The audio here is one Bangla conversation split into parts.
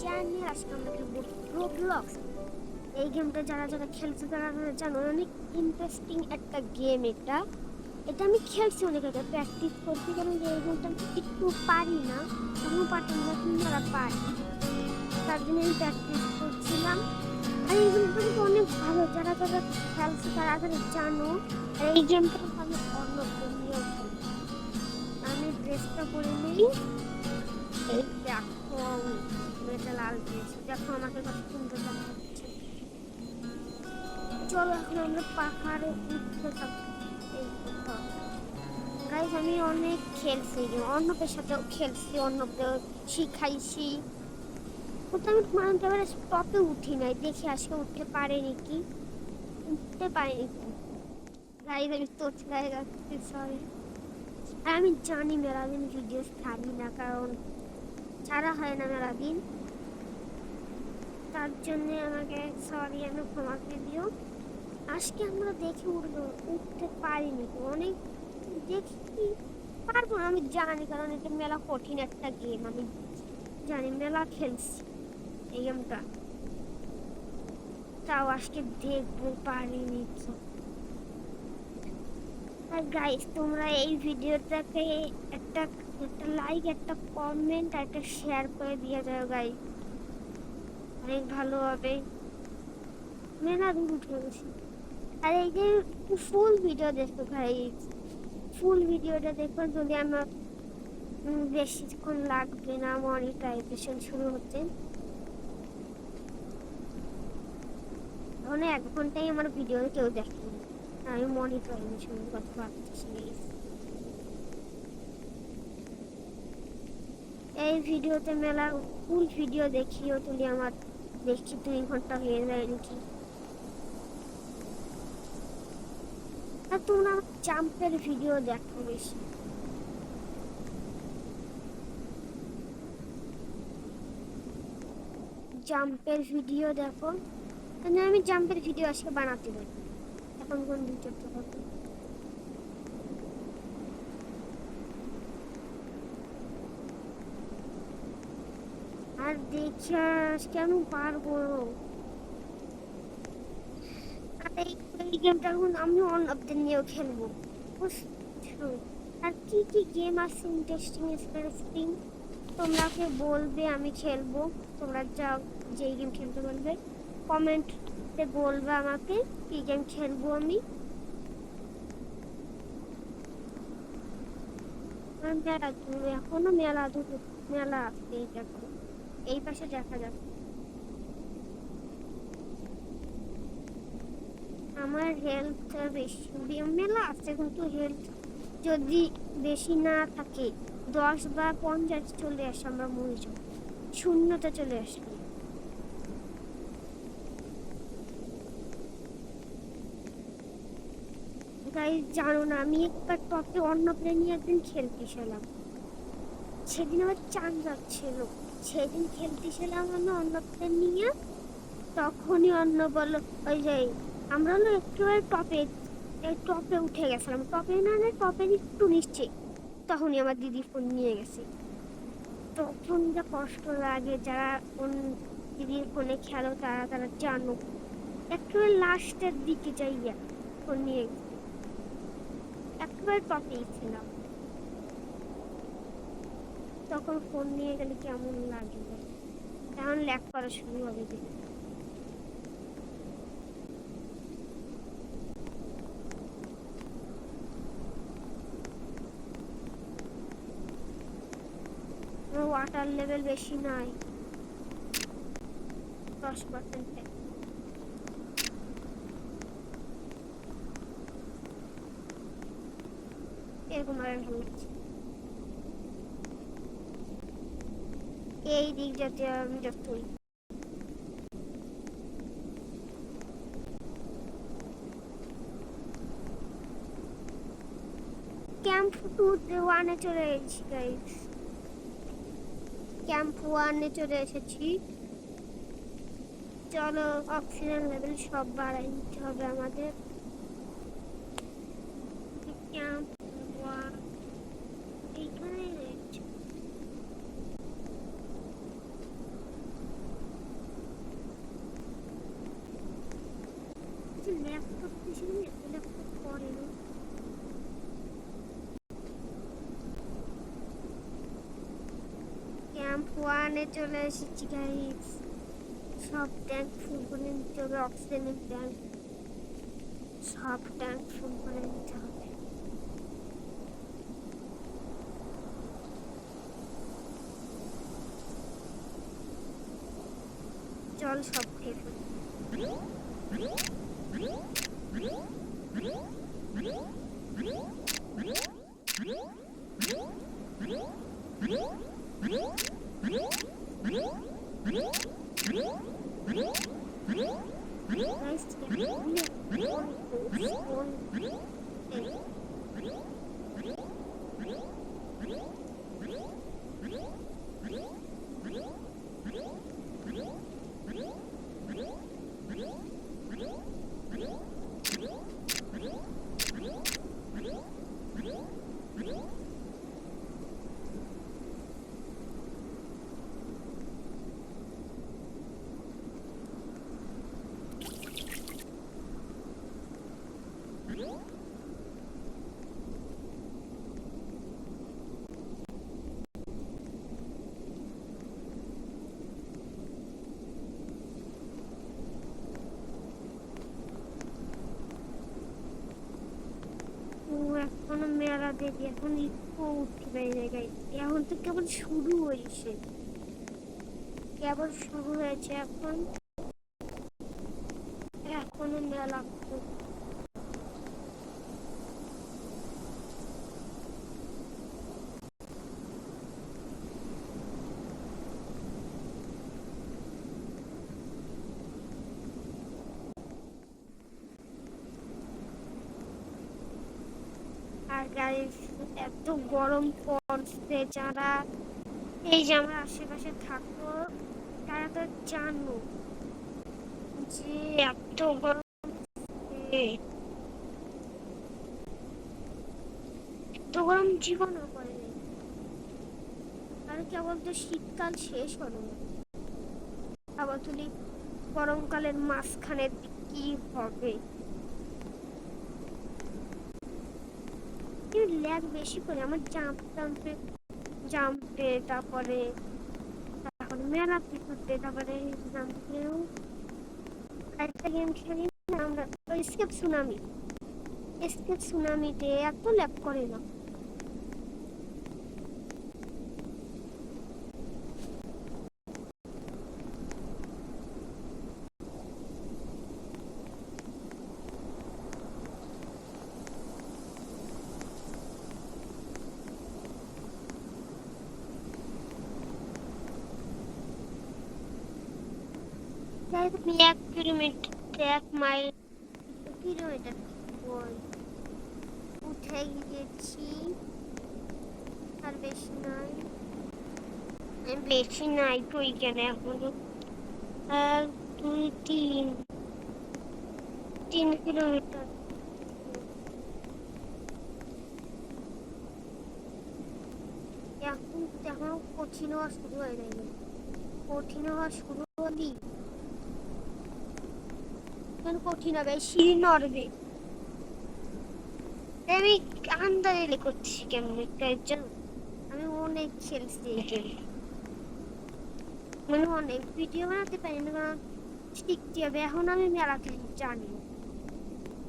চ্যানেলে আজকে আমরা খেলবো রোবলক্স। এই গেমটা যারা যারা খেলছে তারা জানো, অনেক ইন্টারেস্টিং একটা গেম। এটা এটা আমি খেলছি অনেক আগে, প্র্যাকটিস করছি, কারণ এই গেমটা আমি একটু পারি না, কোনো পারি না, তোমরা পারি, তার জন্য আমি প্র্যাকটিস করছিলাম। আর এই গেমটা কিন্তু অনেক ভালো, যারা যারা খেলছে তারা তারা জানো। আর এই গেমটা আমি অন্য নিয়েও খেলি। আমি ড্রেসটা করে নিই, এই দেখো মেয়েটা লাল দিয়েছে, দেখো আমাকে কত সুন্দর দেখাচ্ছে। চলো এখন আমরা পাহাড়ে উঠতে থাকি। এই কোথাও গাইজ আমি অনেক খেলছি, অন্যদের সাথেও খেলছি, অন্যকেও শিখাইছি, কিন্তু আমি মানে এবারে টপে উঠি নাই, দেখি আজকে উঠতে পারেনি কি, উঠতে পারিনি গাইজ, আমি তোতলায় যাচ্ছি, সরি। আর আমি জানি মেলা দিন ভিডিও ছাড়ি না, কারণ ছাড়া হয় না মেলা দিন, তার জন্য আমাকে সরি, আমি ক্ষমা করে দিও। আজকে আমরা দেখে উঠতে পারিনি, অনেক দেখি পারবো না, আমি জানি, কারণ এটা মেলা কঠিন একটা গেম, আমি জানি, মেলা খেলছি এই গেমটা, তাও আজকে দেখবো পারিনি কি। আর গাইস তোমরা এই ভিডিওটাকে একটা একটা লাইক, একটা কমেন্ট আর একটা শেয়ার করে দিয়ে যাও গাইস, অনেক ভালো হবে। মেলা দূর উঠে গেছি। আর এই যে ফুল ভিডিও দেখো ভাই, ফুল ভিডিওটা দেখো, যদি আমার বেশিক্ষণ লাগবে না, মনিটাইজেশন শুরু হচ্ছে, মানে 1 ঘন্টায় আমার ভিডিও কেউ দেখেনি, আমি মনিটাইজেশন কথা ভাবতেছি। এই ভিডিওতে মেলা ফুল ভিডিও দেখিও তুলি আমার, দেখছি 2 ঘন্টা হয়ে যায় নাকি। আর তোমরা আমার জাম্পের ভিডিও দেখো বেশি, জাম্পের ভিডিও দেখো, মানে আমি জাম্পের ভিডিও আজকে বানাতে পারি। এখন কোন ভিডিওটা হবে, আর দেখি আজকে আমি পারবো। আর এই গেমটা এখন আমি অন্যদের নিয়েও খেলবো, বুঝছো? আর কি কি গেম আছে ইন্টারেস্টিং ইন্টারেস্টিং তোমরাকে বলবে, আমি খেলবো। তোমরা যাও, যেই গেম খেলতে বলবে কমেন্টে বলবে আমাকে কি গেম খেলবো আমি। আর মেলা দূর, এখনো মেলা দূর, মেলা আছে, এই দেখো এই পাশে দেখা যাচ্ছে। আমার হেলথ বেশি, মেলা আছে কিন্তু হেলথ যদি বেশি না থাকে, 10 বা 50 চলে আসে, আমরা মরে যাই, শূন্যতে চলে আসবে। তাই জানো না, আমি একবার টপে অন্য প্লেয়ার নিয়ে একদিন খেলতেছিলাম, সেদিন আমার চান যাচ্ছিল, সেদিন খেলতেছিলাম আমি অন্য প্লেয়ার নিয়ে, তখনই অন্য বললো, ওই যে আমরা হলো একেবারে টপে, এই টপে উঠে গেছিলাম, টপে না না টপের একটু নিচে, তখনই আমার দিদি ফোন নিয়ে গেছে। তখন যা কষ্ট লাগে, যারা কোন দিদির ফোনে খেলো তারা তারা জানো, একেবারে লাস্টের দিকে যাইয়া ফোন নিয়ে গেছে, একেবারে টপেই ছিলাম, তখন ফোন নিয়ে গেলে কেমন লাগে, এখন ল্যাগ করা শুরু হবে দিদি। ওয়াটার লেভেল বেশি নাই, 10%, এরকম আর ভালো লাগছে। এই দিক যাতে আমি যতই ক্যাম্প 1-এ চলে এসেছি গাইস, ক্যাম্প 1-এ চলে এসেছি। চলো অক্সিজেন লেভেল সব বাড়াই নিতে হবে আমাদের। ক্যাম্প 1 এইখানে রয়েছে। ল্যাপটপ ছিল না, ল্যাপটপ পরে না। ক্যাম্প ওয়ানে চলে এসেছি গাইস। সব ট্যাঙ্ক ফুল করে নিতে হবে, অক্সিজেনের ট্যাঙ্ক, সব ট্যাঙ্ক ফুল করে নিতে হবে। জল সব খেয়ে ফেলি। এখনো মেলা দেরি, এখন একটু উঠবে জায়গায়। এখন তো কেবল শুরু হয়েছে, কেবল শুরু হয়েছে এখন, এখনো মেলা। আর গাইস এত গরম পড়ছে, যারা এই যে আমার আশেপাশে থাকো তারা তো জানো যে এত গরম, এত গরম জীবনও পড়েনি। আর কেবল তো শীতকাল শেষ হলো, আবার তুলি গরমকালের মাঝখানে কি হবে। ল্যাগ বেশি করে আমার জাম্পে, তারপরে মেলা করতে, তারপরে জাম্পেও একটা গেম খেলি না আমরা, এসকেপ সুনামিতে এত ল্যাগ করে না। আমি 1 কিলোমিটার 1 মাইল কিলোমিটার উঠে গেছি, আর বেশি নাই, বেশি নাই তো এখানে এখনো 1 2 3 কিলোমিটার। এখন কঠিন হওয়া শুরু হয়ে গেল, কঠিন হওয়া শুরু হলি কঠিন হবে, সিঁড়ি নড়বে। আমি আন্দাজে করছি কেমন একটা, আমি অনেক খেলছি এই গেম, মানে অনেক ভিডিও বানাতে পারি না, কারণ শিখতে হবে। এখন আমি মেলা খেলি জানি,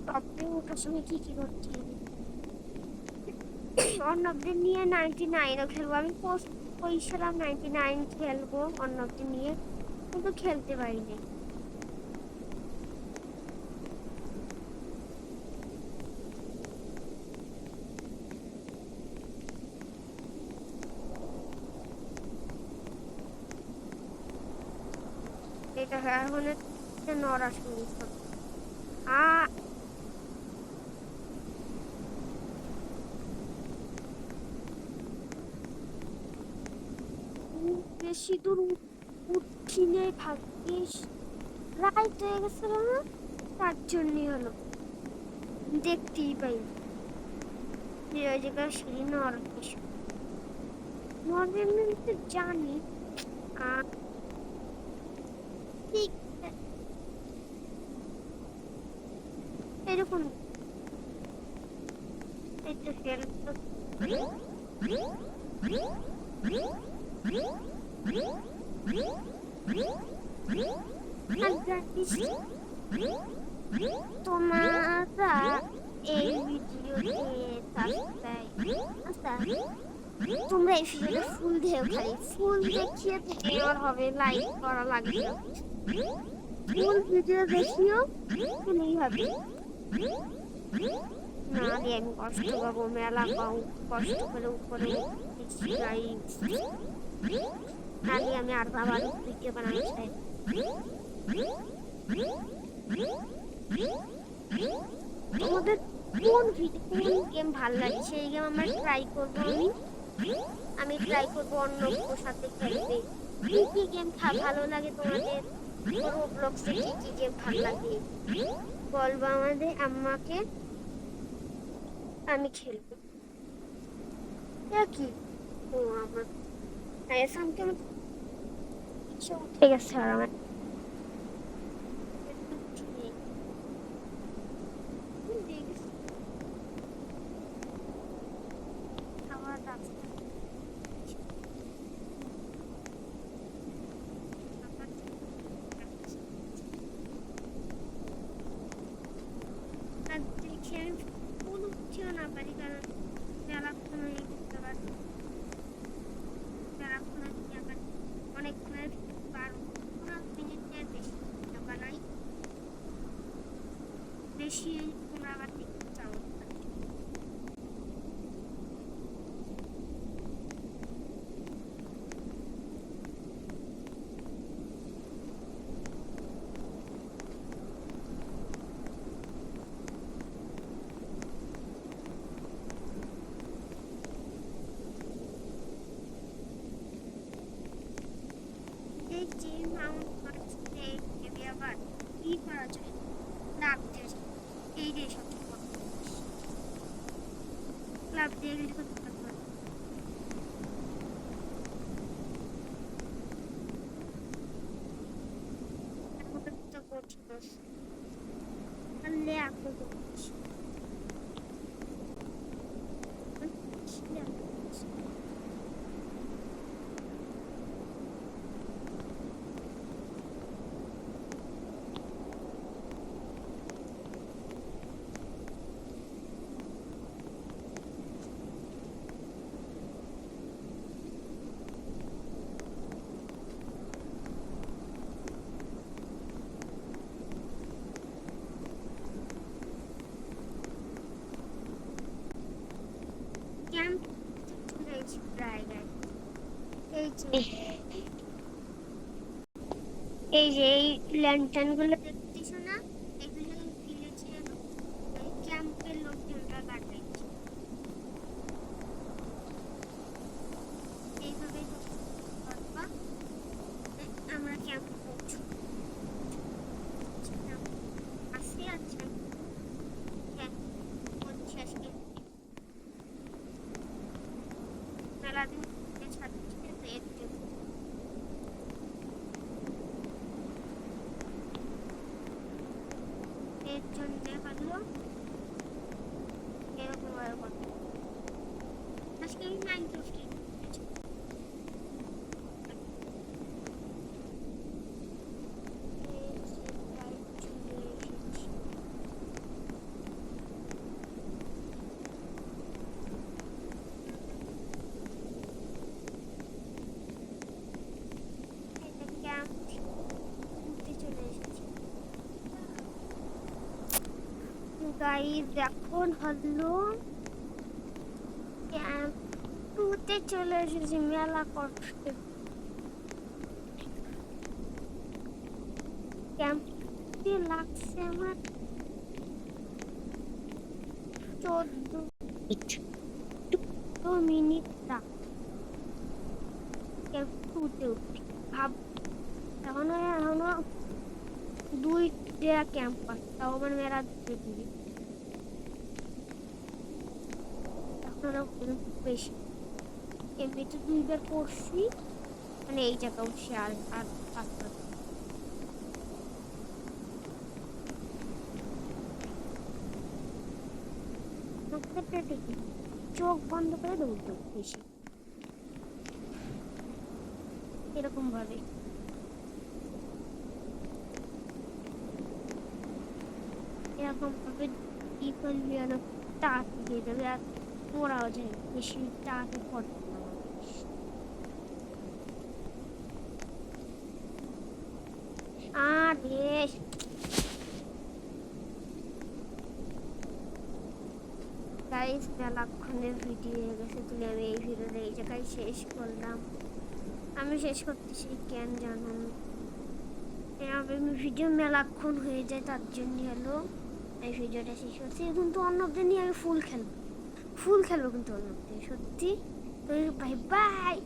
টপে ওঠার সময় কি কি করতে হবে। অর্ণবদের নিয়ে 99ও খেলবো, আমি পোস্ট করেছিলাম 99 খেলবো অর্ণবদের নিয়ে, কিন্তু খেলতে পারিনি। এটা এখন নড়া শুরু বেশি দূর উঠছি নেই, ভাগ্যিস রাইট হয়ে গেছিল না, তার জন্যই হলো, দেখতেই পাই যে ওই জায়গায় সিঁড়ি নড়া কিছু নড়বে, আমি তো জানি। ঠিক কোন এই তো হেল্প তোমরা এই ভিডিওতে তোমরা এই ভিডিওতে ফুল দেও, খালি ফুল দেখিয়ে থেকে আর হবে লাইক করা লাগবে না। ফুল ভিডিও দেখিও ফুলই হবে। নাহলে আমি কষ্ট পাবো, মেলা কষ্ট করে উপরে নাহলে আমি আর বাবার ভিডিও বানানো চাই। তোমাদের কোন গেম ভালো লাগে সেই গেম আমরা ট্রাই করবো। আমি ট্রাই করবো অন্য সাথে খেলতে। কি কি গেম ভালো লাগে তোমাদের? রোবলক্সে কি কি গেম ভালো লাগে বলবো আমাদের, আমাকে আমি খেলবো। কি ও আমার সামনে উঠে গেছে আর আমার না পারি কারণ মেলাক্ষণ হয়ে গেছে। মেলাক্ষণ অনেকক্ষণের 12 মিনিটের বেশি বানাই বেশি তোমরা আবার দেখতে চাও। যে মাউন্ট করতে এবে আবার কি করা যায়, লাভ দিয়ে এই যে সব লাভ দিয়ে গেলে করতে পারবো। আমাকে তো করছি বস তাহলে আপনি করছি ক্যাম্প এই যে এই ল্যান্টার্ন গুলো দেখতেছো না, এগুলো ভিলেজের ক্যাম্পের লোকজনরা লাগাইছে। এইভাবে আমরা ক্যাম্প করছি। আসে আচ্ছা হ্যাঁ বলছি আজকে মেলাদিন ছাড়ছে তো এর জন্য হলো এরকম আজকে আমি 950 গাইস এখন হলো ক্যাম্প 2 তে চলে এসেছি। মেলা করতে ক্যাম্পে লাগছে আমার 14 মিনিট। ক্যাম্প 2 তে উঠি ভাব এখনো 2টা ক্যাম্প আছে, তাও আমার মেলা দিকে বেশি। এমনিতে 2বার করছি, মানে এই জায়গা উঠছি আর 5বার। হাতে পেটে কি চোখ বন্ধ করে দৌড়তো বেশি, এরকম ভাবে। এরকম ভাবে ই করলে অনেক তাড়াতাড়ি দিয়ে দেবে, আর ওরাও যায় বেশি তাড়াতাড়ি পড়বে না। আরে গাইস, মেলাক্ষণের ভিডিও হয়ে গেছে, তুলে আমি এই ভিডিওটা এই জায়গায় শেষ করলাম। আমি শেষ করতেছি কেন জানুন, আমি ভিডিও মেলাক্ষণ হয়ে যায়, তার জন্য হলো এই ভিডিওটা শেষ করছি। কিন্তু অন্যদের নিয়ে আমি ফুল খেলবো কিন্তু অন্যদের সত্যি। Bye bye.